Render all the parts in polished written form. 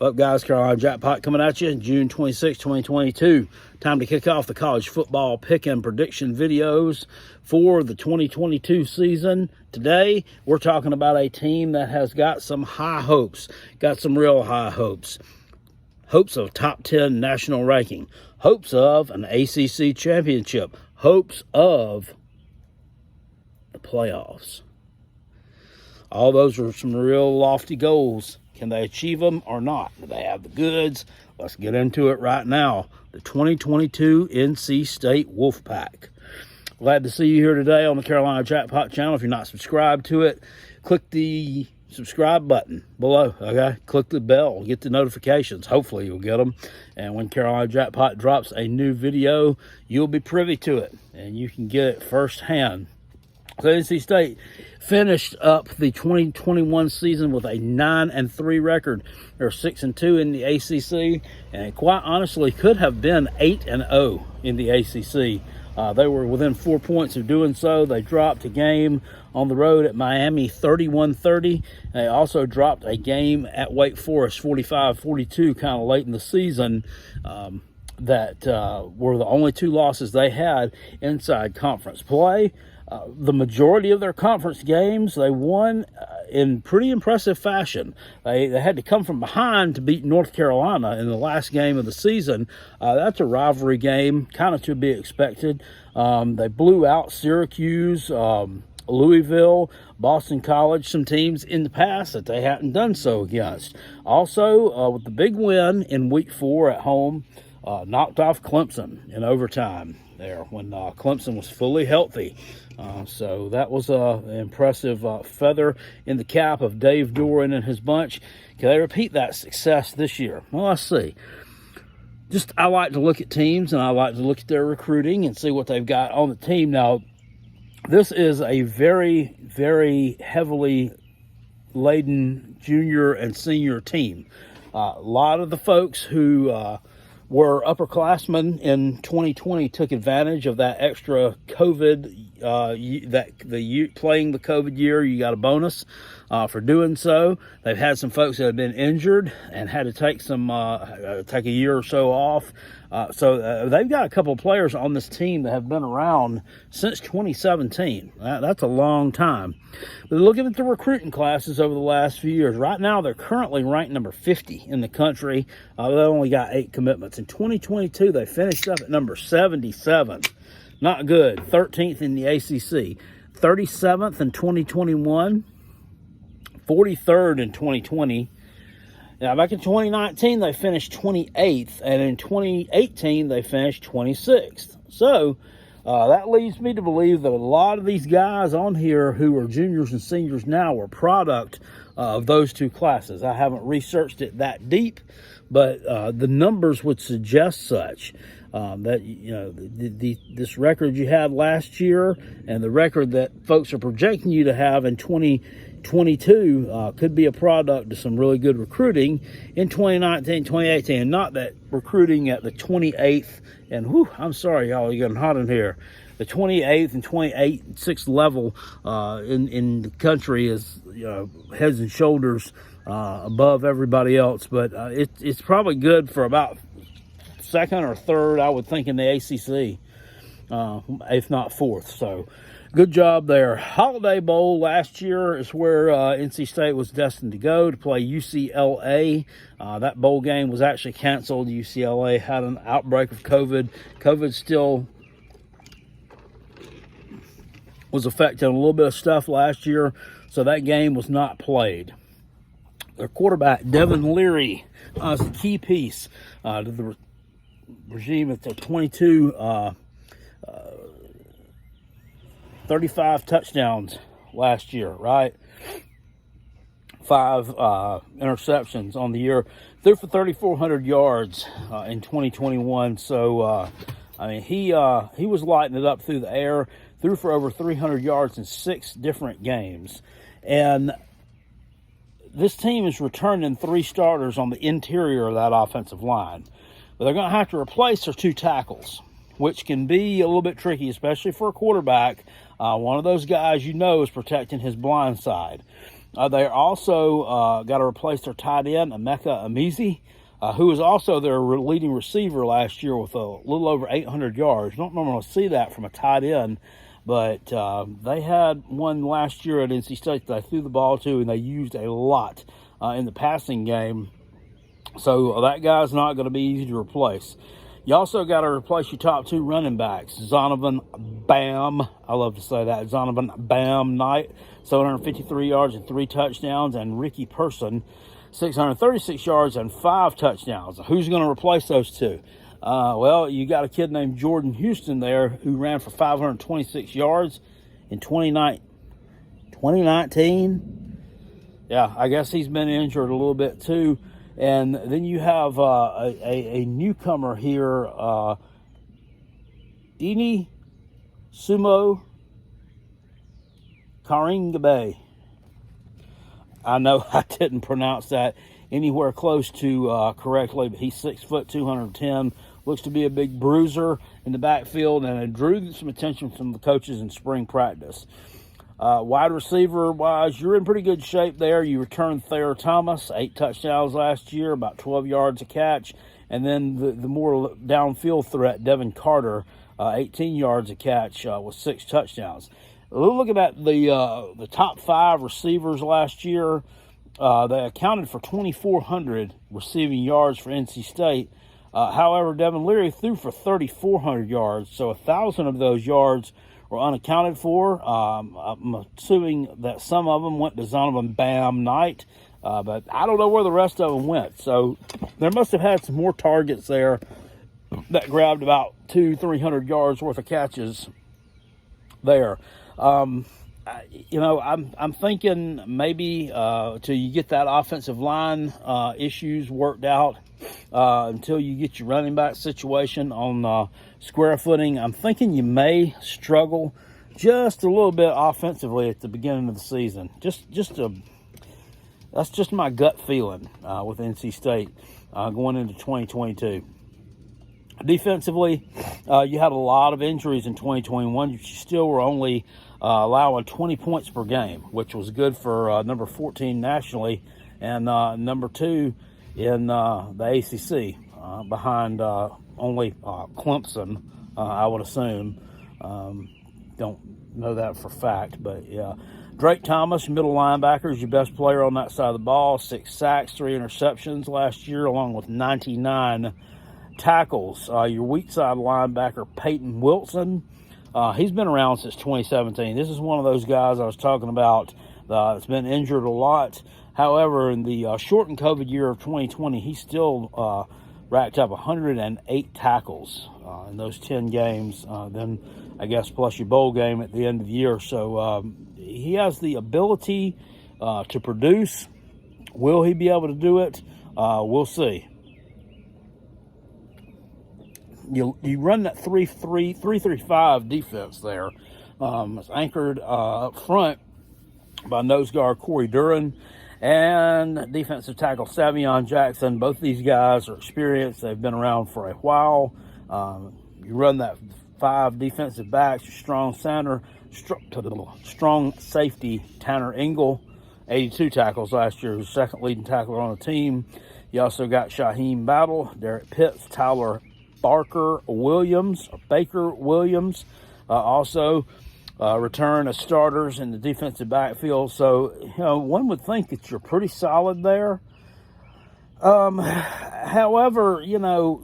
Up, guys, Carolina Jackpot coming at you June 26, 2022. Time to kick off the college football pick and prediction videos for the 2022 season. Today, we're talking about a team that has got some high hopes, got some real high hopes. Hopes of top 10 national ranking, hopes of an ACC championship, hopes of the playoffs. All those are some real lofty goals. Can they achieve them or not? Do they have the goods? Let's get into it right now. The 2022 NC State Wolfpack. Glad to see you here today on the Carolina Jackpot channel. If you're not subscribed to it, click the subscribe button below, okay? Click the bell, get the notifications. Hopefully you'll get them. And when Carolina Jackpot drops a new video, you'll be privy to it, and you can get it firsthand. So NC State finished up the 2021 season with a 9-3 record. They're 6-2 in the ACC, and quite honestly could have been 8-0 in the ACC. They were within 4 points of doing so. They dropped a game on the road at Miami 31-30. They also dropped a game at Wake Forest 45-42 kind of late in the season. That were the only two losses they had inside conference play. The majority of their conference games, they won in pretty impressive fashion. They had to come from behind to beat North Carolina in the last game of the season. That's a rivalry game, kind of to be expected. They blew out Syracuse, Louisville, Boston College, some teams in the past that they hadn't done so against. Also, with the big win in Week 4 at home, knocked off Clemson in overtime there when Clemson was fully healthy. So that was an impressive feather in the cap of Dave Doran and his bunch. Can they repeat that success this year? Well, let's see. I like to look at teams, and I like to look at their recruiting and see what they've got on the team. Now, this is a very, very heavily laden junior and senior team. A lot of the folks who were upperclassmen in 2020 took advantage of that extra COVID, playing the COVID year. You got a bonus for doing so. They've had some folks that have been injured and had to take take a year or so off. So they've got a couple of players on this team that have been around since 2017. That's a long time. But looking at the recruiting classes over the last few years, right now they're currently ranked number 50 in the country. They only got 8 commitments. In 2022, they finished up at number 77. Not good. 13th in the ACC. 37th in 2021. 43rd in 2020. Now, back in 2019, they finished 28th, and in 2018, they finished 26th. So, that leads me to believe that a lot of these guys on here who are juniors and seniors now were product of those two classes. I haven't researched it that deep, but the numbers would suggest such. That, you know, this record you had last year and the record that folks are projecting you to have in 2022 could be a product of some really good recruiting in 2019, 2018. And not that recruiting at the 28th and, I'm sorry, y'all, you're getting hot in here. The 28th and 6th level in the country is, you know, heads and shoulders above everybody else. But it's probably good for about second or third, I would think, in the ACC, if not fourth. So good job there. Holiday Bowl last year is where NC State was destined to go to play UCLA. That bowl game was actually canceled. UCLA had an outbreak of COVID. COVID still was affecting a little bit of stuff last year, so that game was not played. Their quarterback, Devin Leary, is a key piece to the regime at the 35 touchdowns last year, right? 5 interceptions on the year. Threw for 3,400 yards in 2021. So, I mean, he was lighting it up through the air. Threw for over 300 yards in 6 different games. And this team is returning 3 starters on the interior of that offensive line. But they're going to have to replace their 2 tackles, which can be a little bit tricky, especially for a quarterback. One of those guys, you know, is protecting his blind side. They also got to replace their tight end, Emeka Amizi, who was also their leading receiver last year with a little over 800 yards. Don't normally see that from a tight end, but they had one last year at NC State that they threw the ball to, and they used a lot in the passing game. So that guy's not going to be easy to replace. You also got to replace your top two running backs, Zonovan Bam. I love to say that. Zonovan Bam Knight, 753 yards and 3 touchdowns, and Ricky Person, 636 yards and 5 touchdowns. Who's going to replace those two? Well, you got a kid named Jordan Houston there who ran for 526 yards in 2019. Yeah, I guess he's been injured a little bit too. And then you have a newcomer here, Dini Sumo Karingabe. I know I didn't pronounce that anywhere close to correctly, but he's 6 foot, 210. Looks to be a big bruiser in the backfield, and it drew some attention from the coaches in spring practice. Wide receiver wise, you're in pretty good shape there. You returned Thayer Thomas, 8 touchdowns last year, about 12 yards a catch. And then the more downfield threat, Devin Carter, 18 yards a catch with 6 touchdowns. Looking at the top 5 receivers last year, they accounted for 2,400 receiving yards for NC State. However, Devin Leary threw for 3,400 yards, so 1,000 of those yards were unaccounted for. I'm assuming that some of them went to Zonovan Bam Knight, but I don't know where the rest of them went. So there must have had some more targets there that grabbed about 200-300 yards worth of catches there. I'm thinking maybe till you get that offensive line issues worked out, until you get your running back situation on square footing, I'm thinking you may struggle just a little bit offensively at the beginning of the season. That's just my gut feeling with NC State going into 2022. Defensively, you had a lot of injuries in 2021. You still were only allowing 20 points per game, which was good for number 14 nationally and number 2 in the ACC, behind only Clemson, I would assume. Don't know that for fact, but yeah. Drake Thomas, middle linebacker, is your best player on that side of the ball. 6 sacks, 3 interceptions last year, along with 99 tackles. Your weak side linebacker, Peyton Wilson, he's been around since 2017. This is one of those guys I was talking about that's been injured a lot. However, in the shortened COVID year of 2020, he still racked up 108 tackles in those 10 games. Then, I guess, plus your bowl game at the end of the year. So he has the ability to produce. Will he be able to do it? We'll see. You run that 3-3-5 defense there. It's anchored up front by nose guard Corey Duran and defensive tackle Savion Jackson. Both these guys are experienced. They've been around for a while. You run that 5 defensive backs, your strong center, strong safety Tanner Engel, 82 tackles last year, who's second leading tackler on the team. You also got Shaheem Battle, Derek Pitts, Tyler Baker Williams, also return as starters in the defensive backfield. So, one would think that you're pretty solid there. However,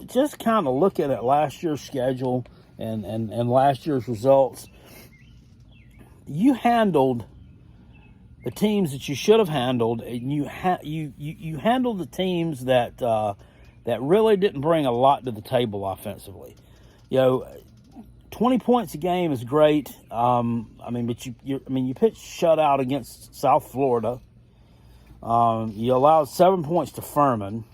just kind of looking at last year's schedule and last year's results, you handled the teams that you should have handled, and you handled the teams that really didn't bring a lot to the table offensively. 20 points a game is great. But you pitched shutout against South Florida. You allowed 7 points to Furman.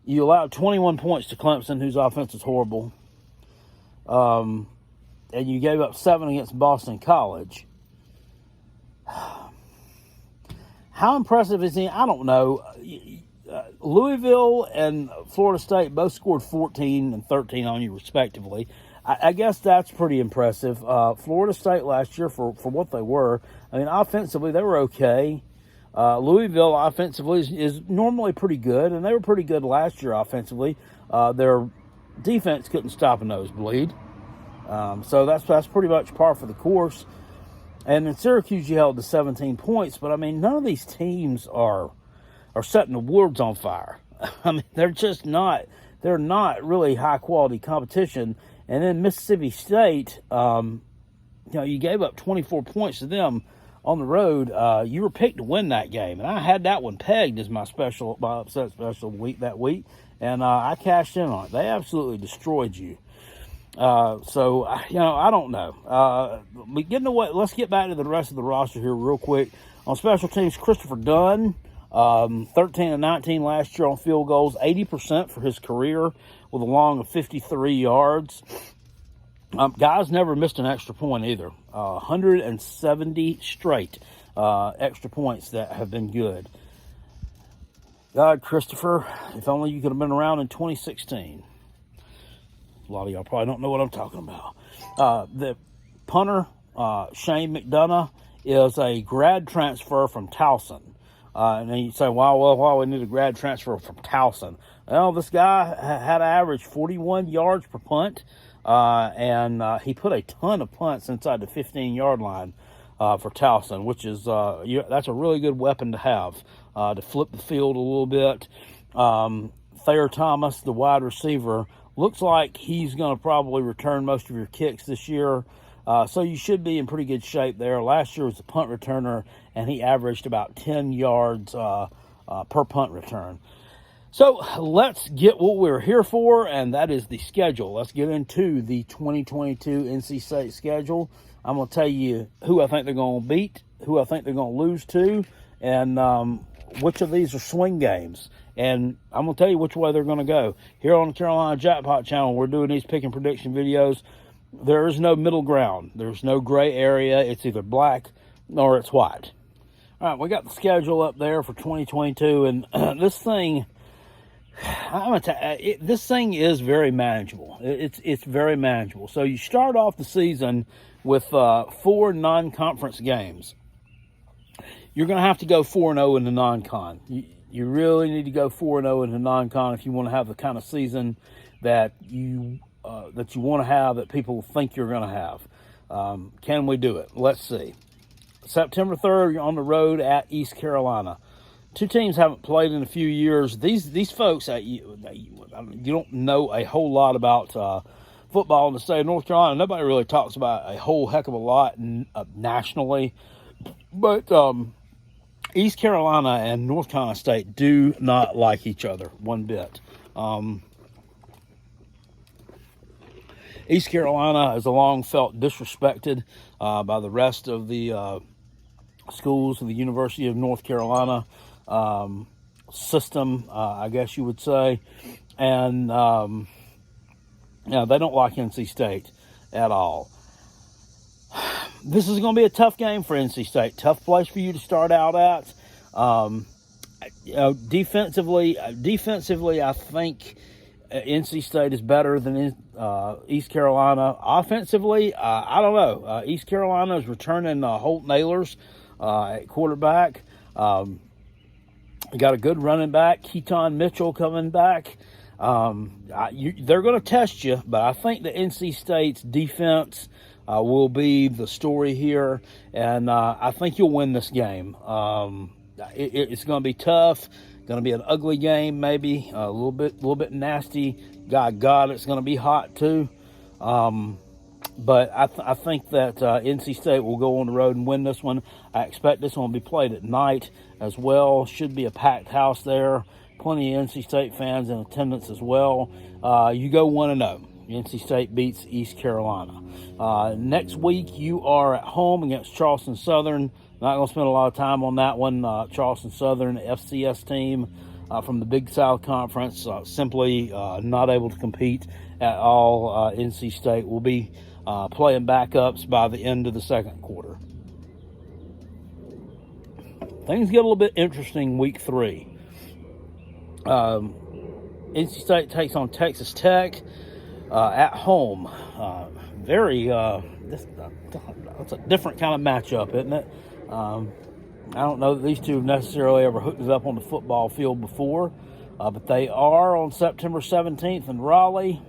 You allowed 21 points to Clemson, whose offense is horrible. And you gave up 7 against Boston College. How impressive is he? I don't know. Louisville and Florida State both scored 14 and 13 on you, respectively. I guess that's pretty impressive. Florida State last year, for what they were, I mean, offensively, they were okay. Louisville offensively is normally pretty good, and they were pretty good last year offensively. Their defense couldn't stop a nosebleed. So that's pretty much par for the course. And in Syracuse, you held to 17 points. But, I mean, none of these teams are setting the woods on fire. I mean, they're just not. They're not really high-quality competition. And then Mississippi State, you gave up 24 points to them on the road. You were picked to win that game. And I had that one pegged as my upset special week that week. And I cashed in on it. They absolutely destroyed you. So I don't know. Let's get back to the rest of the roster here real quick. On special teams, Christopher Dunn, 13 and 19 last year on field goals, 80% for his career with a long of 53 yards. Guys never missed an extra point either. 170 straight extra points that have been good. God, Christopher, if only you could have been around in 2016. A lot of y'all probably don't know what I'm talking about. The punter, Shane McDonough, is a grad transfer from Towson. And then you say, why we need a grad transfer from Towson? Well, this guy had an average 41 yards per punt, and he put a ton of punts inside the 15-yard line for Towson, which is that's a really good weapon to have to flip the field a little bit. Thayer Thomas, the wide receiver, looks like he's going to probably return most of your kicks this year. So you should be in pretty good shape there. Last year was a punt returner, and he averaged about 10 yards per punt return. So let's get what we're here for, and that is the schedule. Let's get into the 2022 NC State schedule. I'm going to tell you who I think they're going to beat, who I think they're going to lose to, and which of these are swing games. And I'm going to tell you which way they're going to go. Here on the Carolina Jackpot channel, we're doing these pick and prediction videos. There is no middle ground. There's no gray area. It's either black or it's white. All right, we got the schedule up there for 2022, and this thing, this thing is very manageable. It's very manageable. So you start off the season with 4 non-conference games. You're going to have to go 4-0 in the non-con. You really need to go 4-0 in the non-con if you want to have the kind of season that you want to have, that people think you're going to have. Can we do it? Let's see. September 3rd, you're on the road at East Carolina. Two teams haven't played in a few years. These folks, you don't know a whole lot about football in the state of North Carolina. Nobody really talks about a whole heck of a lot nationally. But East Carolina and North Carolina State do not like each other one bit. East Carolina has long felt disrespected by the rest of the schools of the University of North Carolina system, I guess you would say. And they don't like NC State at all. This is going to be a tough game for NC State. Tough place for you to start out at. Defensively, I think NC State is better than East Carolina. Offensively, I don't know. East Carolina is returning Holt Nailers at quarterback. You got a good running back, Keaton Mitchell, coming back. They're going to test you, but I think the NC State's defense will be the story here, and I think you'll win this game. It's going to be tough. Going to be an ugly game, maybe a little bit nasty. God, it's going to be hot too. But I think that NC State will go on the road and win this one. I expect this one will be played at night as well. Should be a packed house there. Plenty of NC State fans in attendance as well. You go 1-0. NC State beats East Carolina. Next week, you are at home against Charleston Southern. Not going to spend a lot of time on that one. Charleston Southern, FCS team from the Big South Conference, simply not able to compete at all. NC State will be playing backups by the end of the second quarter. Things get a little bit interesting week 3. NC State takes on Texas Tech. at home. It's a different kind of matchup, isn't it? I don't know that these two have necessarily ever hooked it up on the football field before, but they are on September 17th in Raleigh.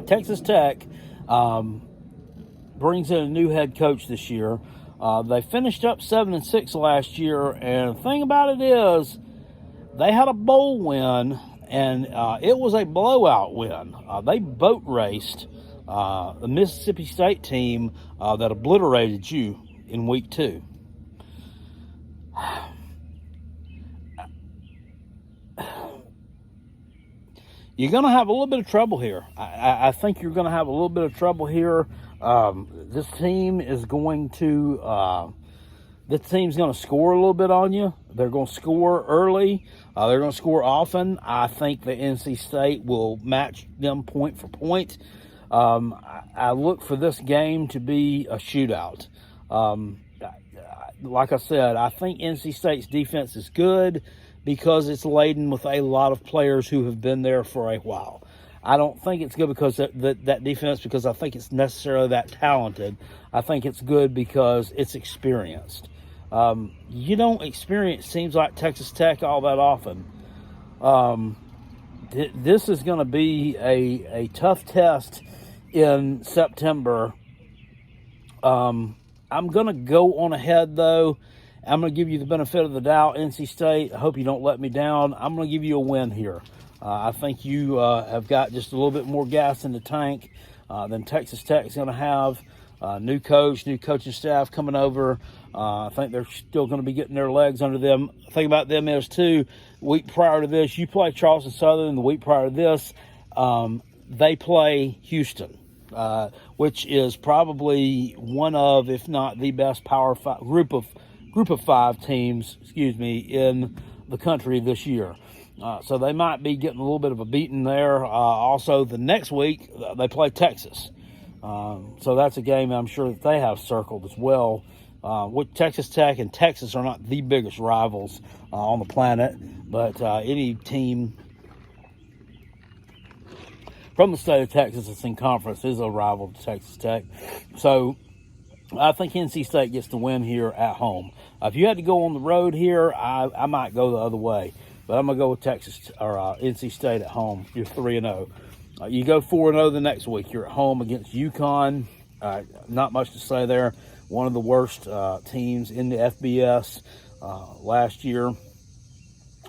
Texas Tech brings in a new head coach this year. They finished up 7-6 last year, and the thing about it is they had a bowl win, and it was a blowout win. They boat raced the Mississippi State team that obliterated you in week 2. You're going to have a little bit of trouble here. I think you're going to have a little bit of trouble here. This team is going to score a little bit on you. They're going to score early. They're going to score often. I think the NC State will match them point for point. I look for this game to be a shootout. Like I said, I think NC State's defense is good because it's laden with a lot of players who have been there for a while. I don't think it's good because that defense, because I think it's necessarily that talented. I think it's good because it's experienced. You don't experience teams like Texas Tech all that often. This is going to be a tough test in September. I'm going to go on ahead, though. I'm going to give you the benefit of the doubt, NC State. I hope you don't let me down. I'm going to give you a win here. I think you have got just a little bit more gas in the tank than Texas Tech is going to have. New coach, new coaching staff coming over. I think they're still going to be getting their legs under them. The thing about them is, too, the week prior to this, you play Charleston Southern. The week prior to this, they play Houston, which is probably one of, if not the best Power 5 group of 5 teams, in the country this year. So they might be getting a little bit of a beating there. Also, the next week, they play Texas. So that's a game I'm sure that they have circled as well. With Texas Tech and Texas are not the biggest rivals on the planet, but any team from the state of Texas that's in conference is a rival to Texas Tech. So I think NC State gets the win here at home. If you had to go on the road here, I might go the other way. But I'm going to go with Texas or NC State at home. You're 3-0. You go 4-0 the next week. You're at home against UConn. Not much to say there. One of the worst teams in the FBS last year.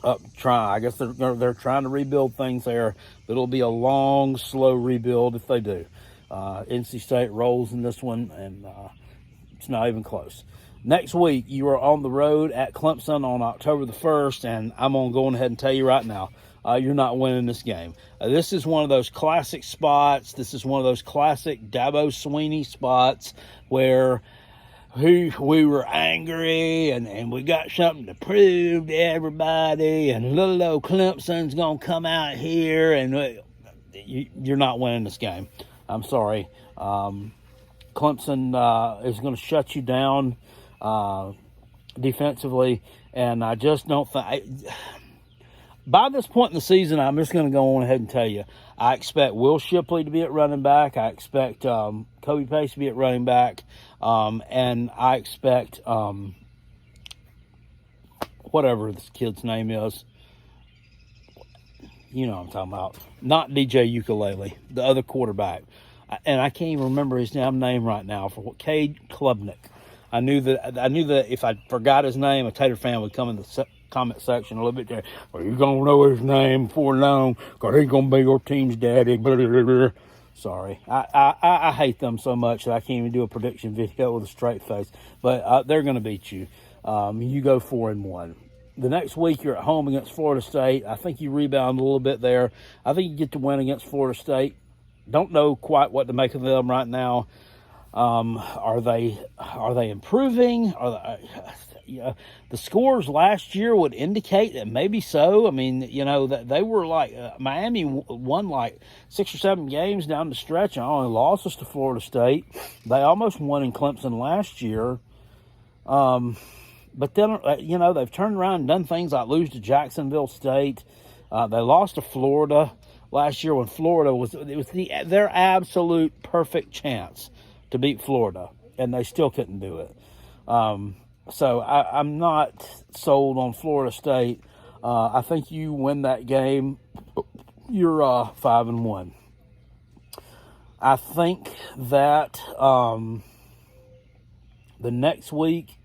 I guess they're trying to rebuild things there. But it'll be a long, slow rebuild if they do. NC State rolls in this one, and it's not even close. Next week, you are on the road at Clemson on October the 1st, and I'm going to go ahead and tell you right now, you're not winning this game. This is one of those classic spots. This is one of those classic Dabo Swinney spots where we were angry and we got something to prove to everybody, and little old Clemson's going to come out here, and you're not winning this game. I'm sorry. Clemson is going to shut you down defensively, and I just don't think by this point in the season, I'm just going to go on ahead and tell you, I expect Will Shipley to be at running back. I expect Kobe Pace to be at running back, and I expect whatever this kid's name is. You know what I'm talking about. Not DJ Ukulele, the other quarterback. And I can't even remember his damn name right now. Cade Klubnik. I knew that if I forgot his name, a Tater fan would come in the comment section a little bit there. Well, you're going to know his name before long because he's going to be your team's daddy. Blah, blah, blah, blah. Sorry. I hate them so much that I can't even do a prediction video with a straight face. But they're going to beat you. You go 4-1. The next week, you're at home against Florida State. I think you rebound a little bit there. I think you get to win against Florida State. Don't know quite what to make of them right now. Are they improving? The scores last year would indicate that maybe so. I mean, that they were like Miami won like 6 or 7 games down the stretch and only losses to Florida State. They almost won in Clemson last year. But then, they've turned around and done things like lose to Jacksonville State. They lost to Florida last year when Florida was their absolute perfect chance to beat Florida, and they still couldn't do it. So I'm not sold on Florida State. I think you win that game, you're 5-1. I think that the next week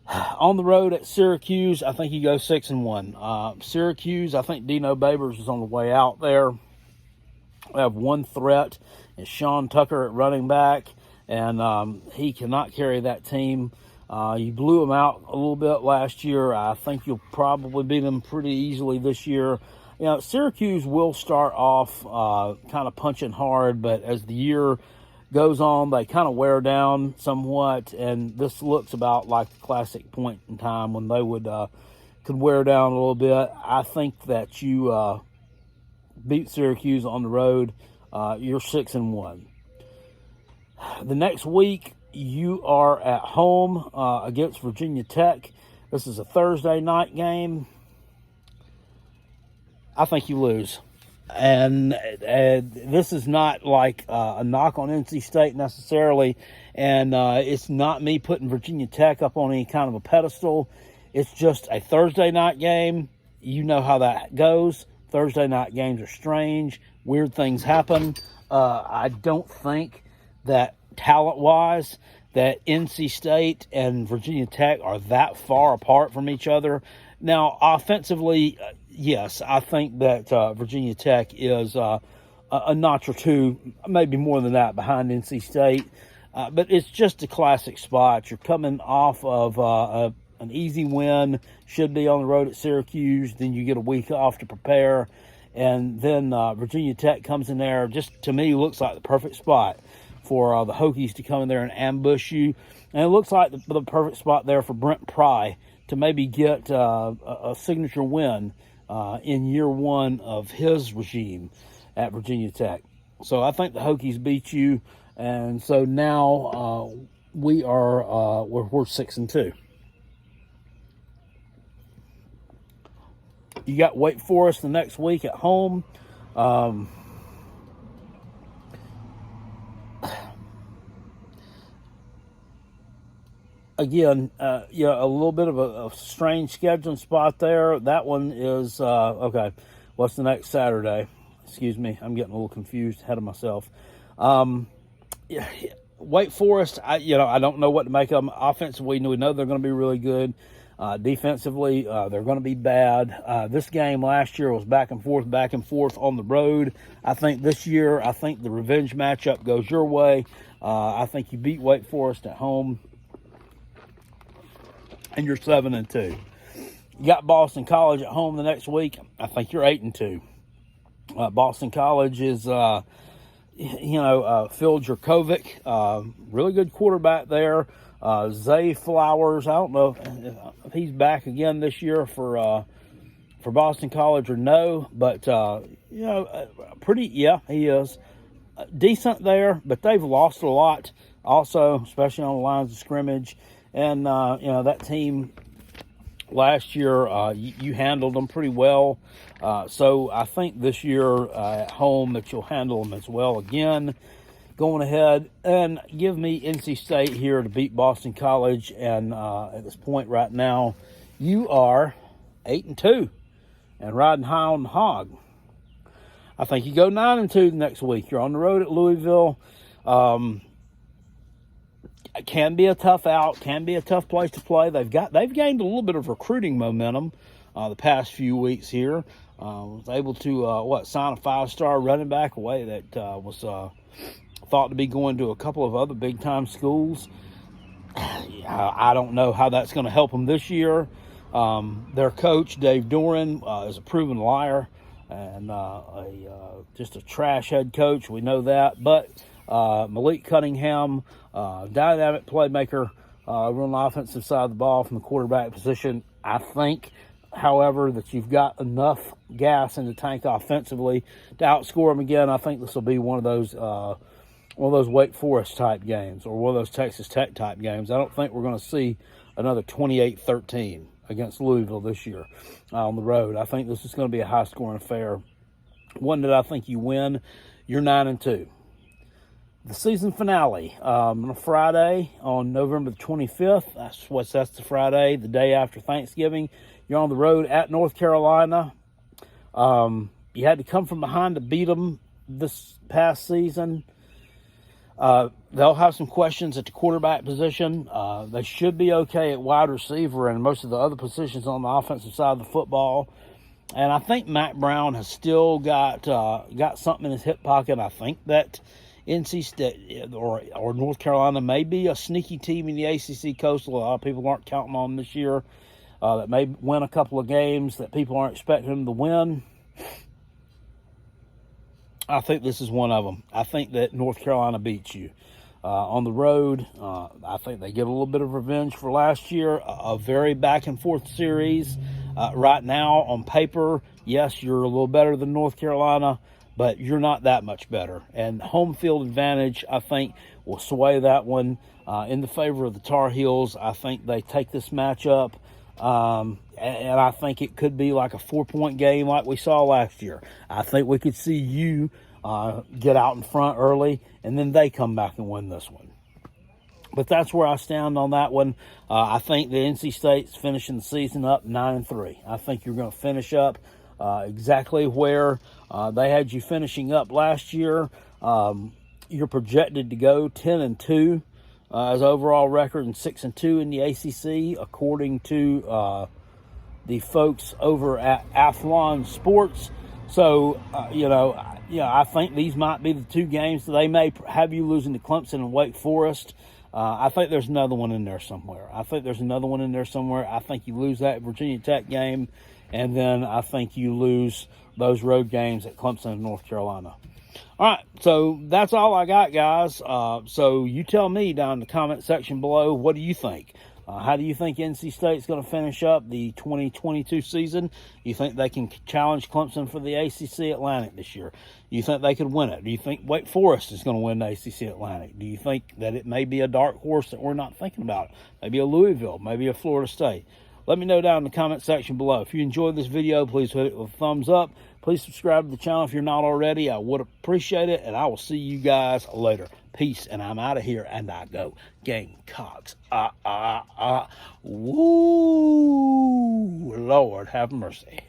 on the road at Syracuse, I think you go 6-1. Syracuse, I think Dino Babers is on the way out there. We have one threat, is Sean Tucker at running back, and he cannot carry that team. You blew them out a little bit last year. I think you'll probably beat them pretty easily this year. You know, Syracuse will start off kind of punching hard, but as the year goes on, they kind of wear down somewhat, and this looks about like the classic point in time when they could wear down a little bit. I think that you beat Syracuse on the road. You're 6-1. The next week, you are at home against Virginia Tech. This is a Thursday night game. I think you lose. And this is not like a knock on NC State necessarily. And it's not me putting Virginia Tech up on any kind of a pedestal. It's just a Thursday night game. You know how that goes. Thursday night games are strange. Weird things happen. I don't think that talent-wise that NC State and Virginia Tech are that far apart from each other. Now, offensively, yes, I think that Virginia Tech is a notch or two, maybe more than that, behind NC State. But it's just a classic spot. You're coming off of an easy win, should be on the road at Syracuse. Then you get a week off to prepare. And then Virginia Tech comes in there. Just, to me, looks like the perfect spot for the Hokies to come in there and ambush you. And it looks like the perfect spot there for Brent Pry to maybe get a signature win in year one of his regime at Virginia Tech. So I think the Hokies beat you, and so now we're 6-2. You got Wake Forest the next week at home. Again, a little bit of a strange scheduling spot there. That one is, okay, what's the next Saturday? Excuse me, I'm getting a little confused ahead of myself. Wake Forest, I don't know what to make of them. Offensively, we know they're going to be really good. Defensively, they're going to be bad. This game last year was back and forth on the road. I think this year, the revenge matchup goes your way. I think you beat Wake Forest at home, and you're 7-2. You got Boston College at home the next week. I think you're 8-2. Boston College is, Phil Jurkovec, really good quarterback there. Zay Flowers, I don't know if he's back again this year for Boston College or no, but he is decent there. But they've lost a lot, also, especially on the lines of scrimmage. And that team last year, you handled them pretty well. So I think this year at home that you'll handle them as well again. Going ahead and give me NC State here to beat Boston College. And at this point right now, you are 8-2 and riding high on the hog. I think you go 9-2 next week. You're on the road at Louisville. It can be a tough out, can be a tough place to play. They've gained a little bit of recruiting momentum the past few weeks here. Was able to sign a 5-star running back away that was thought to be going to a couple of other big-time schools. I don't know how that's going to help them this year. Their coach, Dave Doran, is a proven liar and just a trash head coach. We know that. But Malik Cunningham, dynamic playmaker, on the offensive side of the ball from the quarterback position. I think, however, that you've got enough gas in the tank offensively to outscore them again. I think this will be one of those Wake Forest type games or one of those Texas Tech type games. I don't think we're going to see another 28-13 against Louisville this year on the road. I think this is going to be a high-scoring affair, one that I think you win. You're 9-2. The season finale on a Friday on November the 25th. That's the Friday, the day after Thanksgiving. You're on the road at North Carolina. You had to come from behind to beat them this past season. They'll have some questions at the quarterback position. They should be okay at wide receiver and most of the other positions on the offensive side of the football. And I think Mac Brown has still got something in his hip pocket. I think that NC State or North Carolina may be a sneaky team in the ACC Coastal. A lot of people aren't counting on this year. That may win a couple of games that people aren't expecting them to win. I think this is one of them. I think that North Carolina beats you on the road. I think they get a little bit of revenge for last year. A very back-and-forth series. Right now, on paper, yes, you're a little better than North Carolina, but you're not that much better. And home field advantage, I think, will sway that one in the favor of the Tar Heels. I think they take this matchup. And I think it could be like a 4-point game like we saw last year. I think we could see you get out in front early, and then they come back and win this one. But that's where I stand on that one. I think the NC State's finishing the season up 9-3. I think you're going to finish up exactly where they had you finishing up last year. You're projected to go 10-2. As overall record and 6-2 in the ACC, according to the folks over at Athlon Sports. So, I think these might be the two games that they may have you losing to Clemson and Wake Forest. I think there's another one in there somewhere. I think you lose that Virginia Tech game, and then I think you lose those road games at Clemson and North Carolina. All right, so that's all I got, guys. So you tell me down in the comment section below, what do you think? How do you think NC State's going to finish up the 2022 season? You think they can challenge Clemson for the ACC Atlantic this year? You think they could win it? Do you think Wake Forest is going to win the ACC Atlantic? Do you think that it may be a dark horse that we're not thinking about? Maybe a Louisville, maybe a Florida State. Let me know down in the comment section below. If you enjoyed this video, please hit it with a thumbs up. Please subscribe to the channel if you're not already. I would appreciate it, and I will see you guys later. Peace, and I'm out of here, and I go Gamecocks. Woo! Lord have mercy.